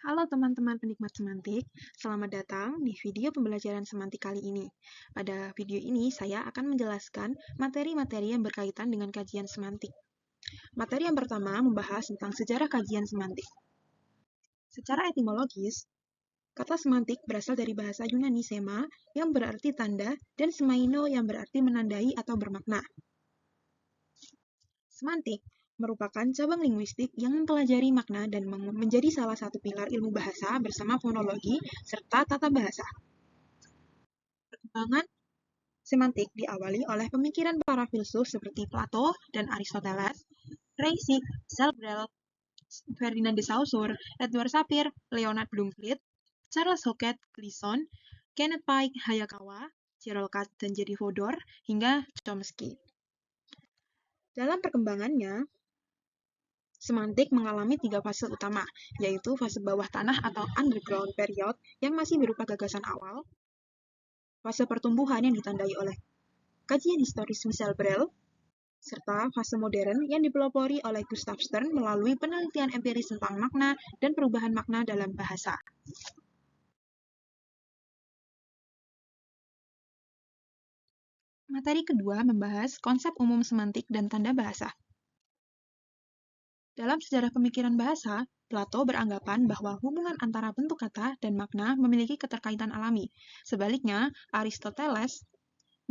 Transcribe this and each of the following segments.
Halo teman-teman penikmat semantik, selamat datang di video pembelajaran semantik kali ini. Pada video ini saya akan menjelaskan materi-materi yang berkaitan dengan kajian semantik. Materi yang pertama membahas tentang sejarah kajian semantik. Secara etimologis, kata semantik berasal dari bahasa Yunani sema yang berarti tanda dan semaino yang berarti menandai atau bermakna. Semantik merupakan cabang linguistik yang mempelajari makna dan menjadi salah satu pilar ilmu bahasa bersama fonologi serta tata bahasa. Perkembangan semantik diawali oleh pemikiran para filsuf seperti Plato dan Aristoteles, Reisig, Zalbrell, Ferdinand de Saussure, Edward Sapir, Leonard Bloomfield, Charles Hockett Gleason, Kenneth Pike Hayakawa, Cyril Catt dan Jerry Fodor, hingga Chomsky. Dalam perkembangannya, semantik mengalami 3 fase utama, yaitu fase bawah tanah atau underground period yang masih berupa gagasan awal, fase pertumbuhan yang ditandai oleh kajian historis Michel Brel, serta fase modern yang dipelopori oleh Gustav Stern melalui penelitian empiris tentang makna dan perubahan makna dalam bahasa. Materi kedua membahas konsep umum semantik dan tanda bahasa. Dalam sejarah pemikiran bahasa, Plato beranggapan bahwa hubungan antara bentuk kata dan makna memiliki keterkaitan alami. Sebaliknya, Aristoteles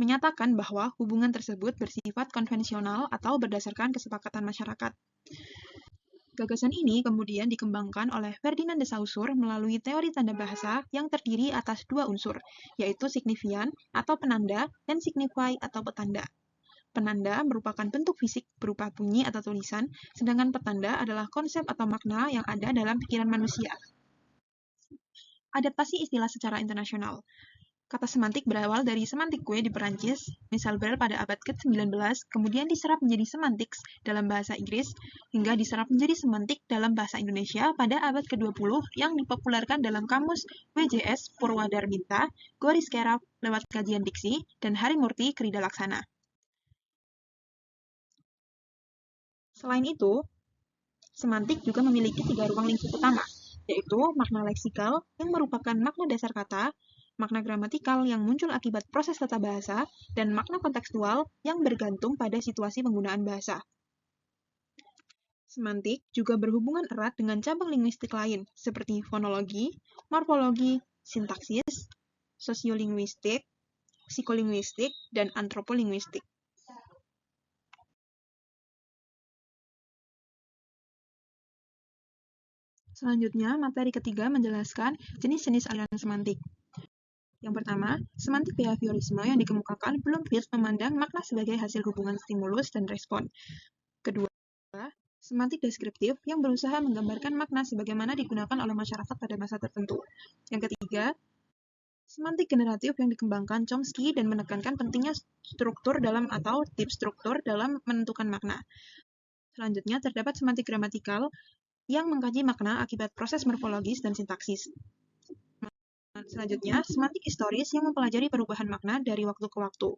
menyatakan bahwa hubungan tersebut bersifat konvensional atau berdasarkan kesepakatan masyarakat. Gagasan ini kemudian dikembangkan oleh Ferdinand de Saussure melalui teori tanda bahasa yang terdiri atas 2 unsur, yaitu signifian atau penanda dan signify atau petanda. Penanda merupakan bentuk fisik berupa bunyi atau tulisan, sedangkan petanda adalah konsep atau makna yang ada dalam pikiran manusia. Adaptasi istilah secara internasional. Kata semantik berawal dari semantique di Perancis, Michel Brel pada abad ke-19, kemudian diserap menjadi semantics dalam bahasa Inggris, hingga diserap menjadi semantik dalam bahasa Indonesia pada abad ke-20 yang dipopulerkan dalam kamus WJS Purwadarminta, Goris Kerap lewat kajian diksi, dan Harimurti Krida Laksana. Selain itu, semantik juga memiliki 3 ruang lingkup utama, yaitu makna leksikal yang merupakan makna dasar kata, makna gramatikal yang muncul akibat proses tata bahasa, dan makna kontekstual yang bergantung pada situasi penggunaan bahasa. Semantik juga berhubungan erat dengan cabang linguistik lain, seperti fonologi, morfologi, sintaksis, sosiolinguistik, psikolinguistik, dan antropolinguistik. Selanjutnya, materi ketiga menjelaskan jenis-jenis aliran semantik. Yang pertama, semantik behaviorisme yang dikemukakan Bloomfield memandang makna sebagai hasil hubungan stimulus dan respon. Kedua, semantik deskriptif yang berusaha menggambarkan makna sebagaimana digunakan oleh masyarakat pada masa tertentu. Yang ketiga, semantik generatif yang dikembangkan Chomsky dan menekankan pentingnya struktur dalam atau tips struktur dalam menentukan makna. Selanjutnya, terdapat semantik gramatikal yang mengkaji makna akibat proses morfologis dan sintaksis. Selanjutnya, semantik historis yang mempelajari perubahan makna dari waktu ke waktu.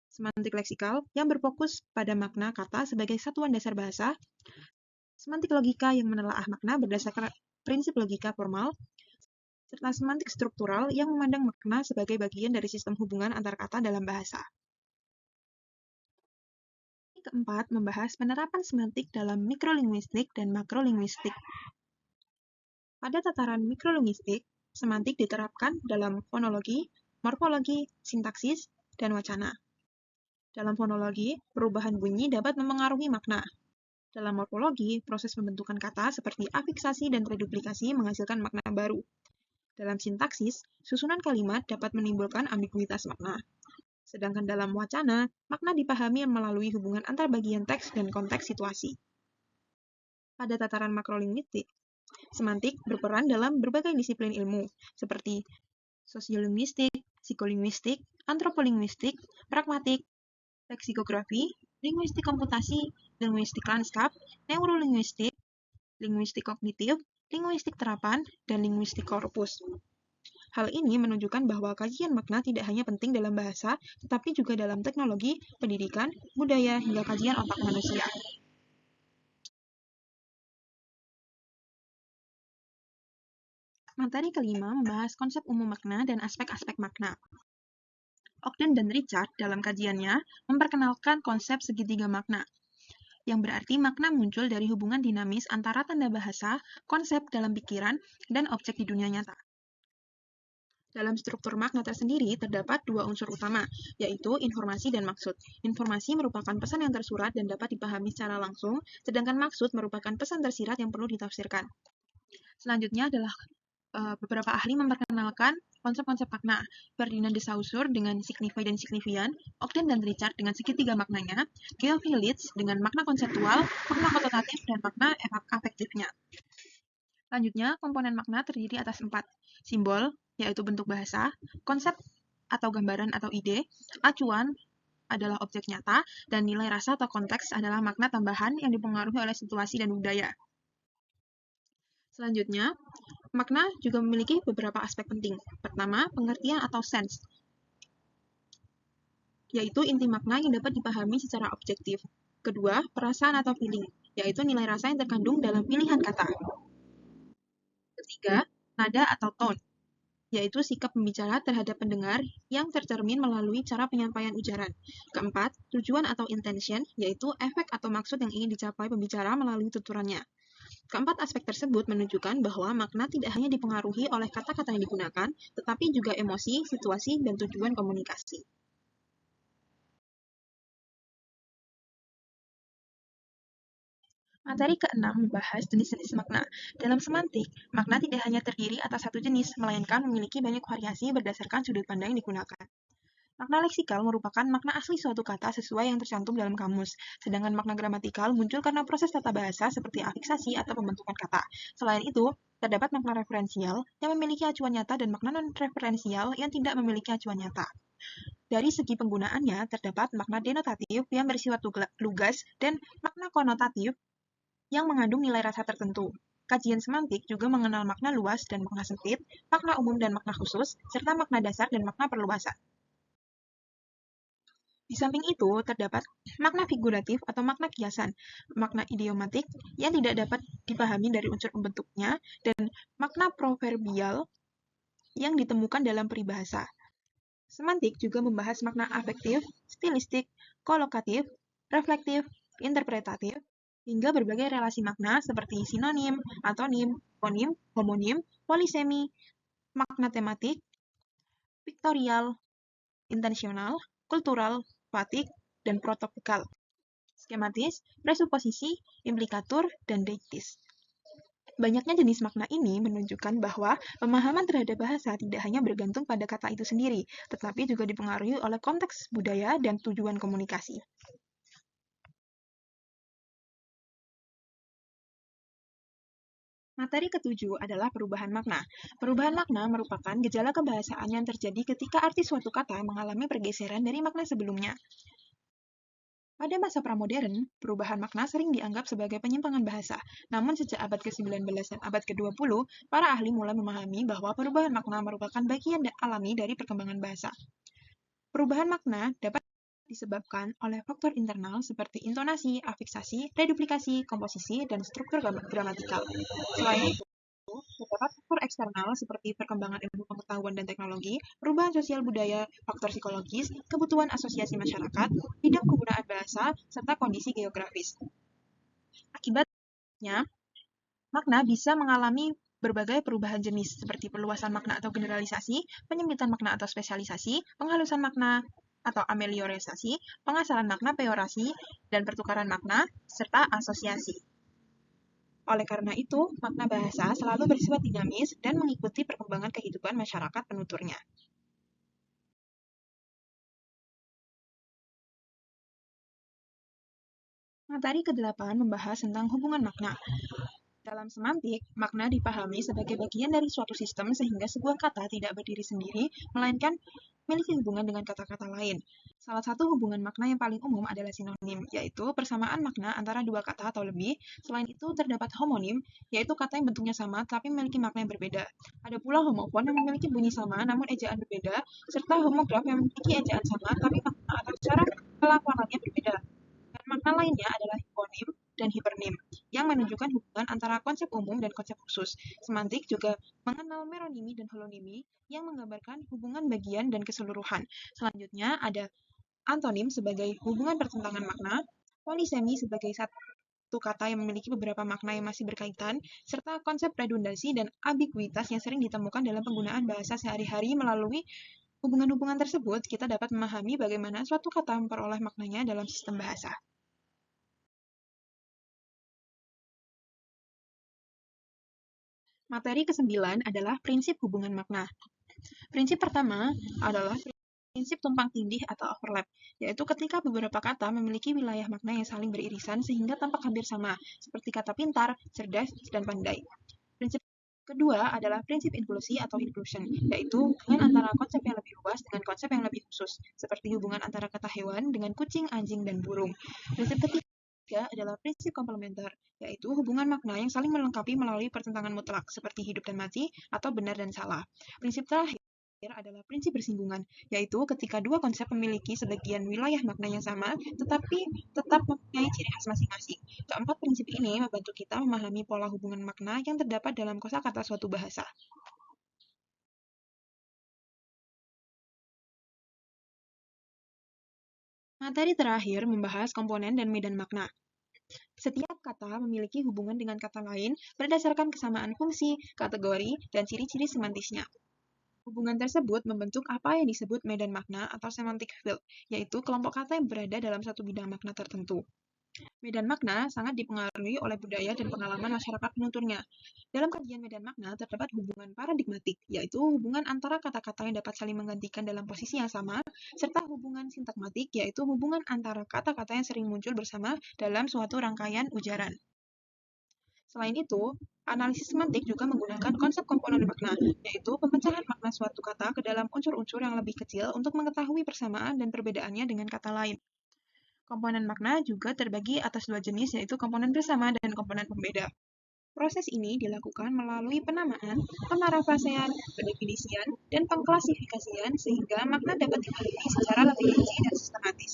Semantik leksikal yang berfokus pada makna kata sebagai satuan dasar bahasa. Semantik logika yang menelaah makna berdasarkan prinsip logika formal. Serta semantik struktural yang memandang makna sebagai bagian dari sistem hubungan antar kata dalam bahasa. Keempat, membahas penerapan semantik dalam mikrolinguistik dan makrolinguistik. Pada tataran mikrolinguistik, semantik diterapkan dalam fonologi, morfologi, sintaksis, dan wacana. Dalam fonologi, perubahan bunyi dapat memengaruhi makna. Dalam morfologi, proses pembentukan kata seperti afiksasi dan reduplikasi menghasilkan makna baru. Dalam sintaksis, susunan kalimat dapat menimbulkan ambiguitas makna. Sedangkan dalam wacana, makna dipahami melalui hubungan antar bagian teks dan konteks situasi. Pada tataran makrolinguistik, semantik berperan dalam berbagai disiplin ilmu, seperti sosiolinguistik, psikolinguistik, antropolinguistik, pragmatik, leksikografi, linguistik komputasi, linguistik lanskap, neurolinguistik, linguistik kognitif, linguistik terapan, dan linguistik korpus. Hal ini menunjukkan bahwa kajian makna tidak hanya penting dalam bahasa, tetapi juga dalam teknologi, pendidikan, budaya, hingga kajian otak manusia. Materi kelima membahas konsep umum makna dan aspek-aspek makna. Ogden dan Richard dalam kajiannya memperkenalkan konsep segitiga makna, yang berarti makna muncul dari hubungan dinamis antara tanda bahasa, konsep dalam pikiran, dan objek di dunia nyata. Dalam struktur makna tersendiri terdapat dua unsur utama, yaitu informasi dan maksud. Informasi merupakan pesan yang tersurat dan dapat dipahami secara langsung, sedangkan maksud merupakan pesan tersirat yang perlu ditafsirkan. Selanjutnya adalah beberapa ahli memperkenalkan konsep-konsep makna. Ferdinand de Saussure dengan signify dan signifian, Ogden dan Richard dengan segitiga maknanya, Geoff Hillich dengan makna konseptual, makna konotatif, dan makna afektifnya. Selanjutnya, komponen makna terdiri atas 4. Simbol, yaitu bentuk bahasa, konsep atau gambaran atau ide, acuan adalah objek nyata, dan nilai rasa atau konteks adalah makna tambahan yang dipengaruhi oleh situasi dan budaya. Selanjutnya, makna juga memiliki beberapa aspek penting. Pertama, pengertian atau sense, yaitu inti makna yang dapat dipahami secara objektif. Kedua, perasaan atau feeling, yaitu nilai rasa yang terkandung dalam pilihan kata. Ketiga, nada atau tone, yaitu sikap pembicara terhadap pendengar yang tercermin melalui cara penyampaian ujaran. Keempat, tujuan atau intention, yaitu efek atau maksud yang ingin dicapai pembicara melalui tuturannya. Keempat aspek tersebut menunjukkan bahwa makna tidak hanya dipengaruhi oleh kata-kata yang digunakan, tetapi juga emosi, situasi, dan tujuan komunikasi. Materi ke-6 membahas jenis-jenis makna. Dalam semantik, makna tidak hanya terdiri atas satu jenis, melainkan memiliki banyak variasi berdasarkan sudut pandang yang digunakan. Makna leksikal merupakan makna asli suatu kata sesuai yang tercantum dalam kamus, sedangkan makna gramatikal muncul karena proses tata bahasa seperti afiksasi atau pembentukan kata. Selain itu, terdapat makna referensial yang memiliki acuan nyata dan makna non-referensial yang tidak memiliki acuan nyata. Dari segi penggunaannya, terdapat makna denotatif yang bersifat lugas dan makna konotatif yang mengandung nilai rasa tertentu. Kajian semantik juga mengenal makna luas dan makna sempit, makna umum dan makna khusus, serta makna dasar dan makna perluasan. Di samping itu, terdapat makna figuratif atau makna kiasan, makna idiomatik yang tidak dapat dipahami dari unsur pembentuknya, dan makna proverbial yang ditemukan dalam peribahasa. Semantik juga membahas makna afektif, stilistik, kolokatif, reflektif, interpretatif, hingga berbagai relasi makna seperti sinonim, antonim, fonim, homonim, polisemi, makna tematik, piktorial, intensional, kultural, fatik, dan protopikal, skematis, presuposisi, implikatur, dan deiktis. Banyaknya jenis makna ini menunjukkan bahwa pemahaman terhadap bahasa tidak hanya bergantung pada kata itu sendiri, tetapi juga dipengaruhi oleh konteks budaya dan tujuan komunikasi. Materi ketujuh adalah perubahan makna. Perubahan makna merupakan gejala kebahasaan yang terjadi ketika arti suatu kata mengalami pergeseran dari makna sebelumnya. Pada masa pramodern, perubahan makna sering dianggap sebagai penyimpangan bahasa. Namun sejak abad ke-19 dan abad ke-20, para ahli mulai memahami bahwa perubahan makna merupakan bagian alami dari perkembangan bahasa. Perubahan makna dapat disebabkan oleh faktor internal seperti intonasi, afiksasi, reduplikasi, komposisi, dan struktur gramatikal. Selain itu, terdapat faktor eksternal seperti perkembangan ilmu pengetahuan dan teknologi, perubahan sosial budaya, faktor psikologis, kebutuhan asosiasi masyarakat, bidang penggunaan bahasa, serta kondisi geografis. Akibatnya, makna bisa mengalami berbagai perubahan jenis, seperti perluasan makna atau generalisasi, penyempitan makna atau spesialisasi, penghalusan makna atau ameliorisasi, pengasaran makna peorasi, dan pertukaran makna, serta asosiasi. Oleh karena itu, makna bahasa selalu bersifat dinamis dan mengikuti perkembangan kehidupan masyarakat penuturnya. Materi ke-8 membahas tentang hubungan makna. Dalam semantik, makna dipahami sebagai bagian dari suatu sistem sehingga sebuah kata tidak berdiri sendiri, melainkan memiliki hubungan dengan kata-kata lain. Salah satu hubungan makna yang paling umum adalah sinonim, yaitu persamaan makna antara dua kata atau lebih. Selain itu, terdapat homonim, yaitu kata yang bentuknya sama tapi memiliki makna yang berbeda. Ada pula homofon yang memiliki bunyi sama namun ejaan berbeda, serta homograf yang memiliki ejaan sama tapi makna atau cara pelafalannya berbeda. Dan makna lainnya adalah hiponim, dan hipernim, yang menunjukkan hubungan antara konsep umum dan konsep khusus. Semantik juga mengenal meronimi dan holonimi, yang menggambarkan hubungan bagian dan keseluruhan. Selanjutnya ada antonim sebagai hubungan pertentangan makna, polisemi sebagai satu kata yang memiliki beberapa makna yang masih berkaitan, serta konsep redundansi dan ambiguitas yang sering ditemukan dalam penggunaan bahasa sehari-hari. Melalui hubungan-hubungan tersebut, kita dapat memahami bagaimana suatu kata memperoleh maknanya dalam sistem bahasa. Materi ke-9 adalah prinsip hubungan makna. Prinsip pertama adalah prinsip tumpang tindih atau overlap, yaitu ketika beberapa kata memiliki wilayah makna yang saling beririsan sehingga tampak hampir sama, seperti kata pintar, cerdas, dan pandai. Prinsip kedua adalah prinsip inklusi atau inclusion, yaitu hubungan antara konsep yang lebih luas dengan konsep yang lebih khusus, seperti hubungan antara kata hewan dengan kucing, anjing, dan burung. Prinsip ketiga adalah prinsip komplementer, yaitu hubungan makna yang saling melengkapi melalui pertentangan mutlak, seperti hidup dan mati atau benar dan salah. Prinsip terakhir adalah prinsip bersinggungan, yaitu ketika dua konsep memiliki sebagian wilayah makna yang sama, tetapi tetap mempunyai ciri khas masing-masing. Keempat prinsip ini membantu kita memahami pola hubungan makna yang terdapat dalam kosakata suatu bahasa. Materi terakhir membahas komponen dan medan makna. Setiap kata memiliki hubungan dengan kata lain berdasarkan kesamaan fungsi, kategori, dan ciri-ciri semantisnya. Hubungan tersebut membentuk apa yang disebut medan makna atau semantic field, yaitu kelompok kata yang berada dalam satu bidang makna tertentu. Medan makna sangat dipengaruhi oleh budaya dan pengalaman masyarakat penuturnya. Dalam kajian medan makna terdapat hubungan paradigmatik, yaitu hubungan antara kata-kata yang dapat saling menggantikan dalam posisi yang sama, serta hubungan sintagmatik, yaitu hubungan antara kata-kata yang sering muncul bersama dalam suatu rangkaian ujaran. Selain itu, analisis semantik juga menggunakan konsep komponen makna, yaitu pemecahan makna suatu kata ke dalam unsur-unsur yang lebih kecil untuk mengetahui persamaan dan perbedaannya dengan kata lain. Komponen makna juga terbagi atas dua jenis, yaitu komponen bersama dan komponen pembeda. Proses ini dilakukan melalui penamaan, pemarafrasean, pendefinisian, dan pengklasifikasian sehingga makna dapat dipahami secara lebih rinci dan sistematis.